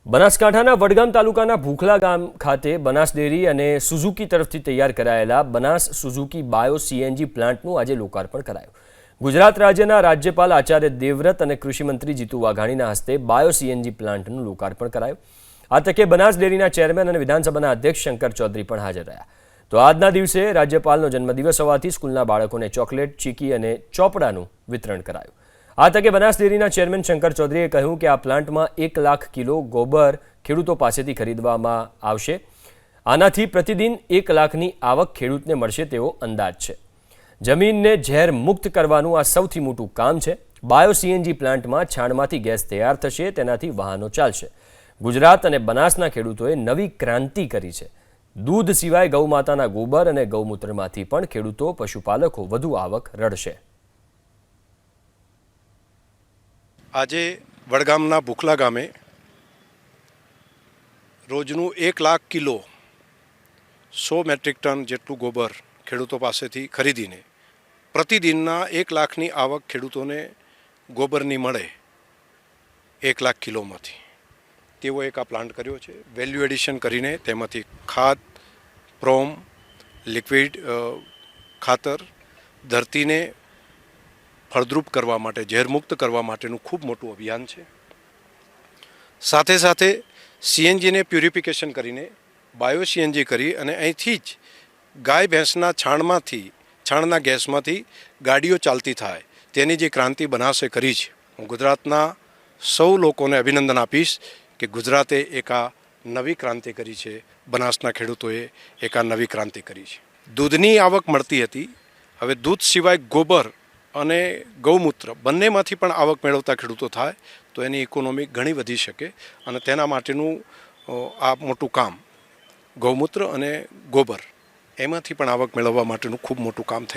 બનાસકાંઠાના વડગામ તાલુકાના ભૂખલા ગામ ખાતે બનાસ ડેરી અને સુઝુકી તરફથી તૈયાર કરાયેલા બનાસ સુઝુકી બાયો સીએનજી પ્લાન્ટનું આજે લોકાર્પણ કરાયું। ગુજરાત રાજ્યના રાજ્યપાલ આચાર્ય દેવવ્રત અને કૃષિમંત્રી જીતુ વાઘાણીના હસ્તે બાયો સીએનજી પ્લાન્ટનું લોકાર્પણ કરાયું। આ તકે બનાસ ડેરીના ચેરમેન અને વિધાનસભાના અધ્યક્ષ શંકર ચૌધરી પણ હાજર રહ્યા। તો આજના દિવસે રાજ્યપાલનો જન્મદિવસ હોવાથી સ્કૂલના બાળકોને ચોકલેટ, ચીકી અને ચોપડાનું વિતરણ કરાયું। આ તકે બનાસ ડેરીના ચેરમેન શંકર ચૌધરીએ કહ્યું કે આ પ્લાન્ટમાં 1 લાખ કિલો ગોબર ખેડૂતો પાસેથી ખરીદવામાં આવશે। આનાથી પ્રતિદિન 1 લાખની આવક ખેડૂતને મળશે તેવો અંદાજ છે। જમીનને ઝેર મુક્ત કરવાનું આ સૌથી મોટું કામ છે। બાયો સીએનજી પ્લાન્ટમાં છાણમાંથી ગેસ તૈયાર થશે, તેનાથી વાહનો ચાલશે। ગુજરાત અને બનાસના ખેડૂતોએ નવી ક્રાંતિ કરી છે। દૂધ સિવાય ગૌમાતાના ગોબર અને ગૌમૂત્રમાંથી પણ ખેડૂતો, પશુપાલકો વધુ આવક રળશે। આજે વડગામના ભૂખલા ગામે રોજનું 1 લાખ કિલો 100 મેટ્રિક ટન જેટલું ગોબર ખેડૂતો પાસેથી ખરીદીને પ્રતિદિનના 1 લાખની આવક ખેડૂતોને ગોબરની મળે 1 લાખ કિલોમાંથી તેવો એક આ પ્લાન્ટ કર્યો છે। વેલ્યુ એડિશન કરીને તેમાંથી ખાદ, પ્રોમ, લિક્વિડ ખાતર ધરતીને ફળદ્રુપ કરવા માટે, ઝેરમુક્ત કરવા માટેનું ખૂબ મોટું અભિયાન છે। સાથે સાથે સીએનજીને પ્યુરિફિકેશન કરીને બાયો સીએનજી કરી અને અહીંથી જ ગાય ભેંસના છાણના ગેસમાંથી ગાડીઓ ચાલતી થાય તેની જે ક્રાંતિ બનાસે કરી છે। હું ગુજરાતના સૌ લોકોને અભિનંદન આપીશ કે ગુજરાતે એક આ નવી ક્રાંતિ કરી છે, બનાસના ખેડૂતોએ એક આ નવી ક્રાંતિ કરી છે। દૂધની આવક મળતી હતી, હવે દૂધ સિવાય ગોબર અને ગૌમૂત્ર બંનેમાંથી પણ આવક મેળવતા ખેડૂતો થાય તો એની ઇકોનોમી ઘણી વધી શકે અને તેના માટેનું આ મોટું કામ ગૌમૂત્ર અને ગોબર એમાંથી પણ આવક મેળવવા માટેનું ખૂબ મોટું કામ થઈ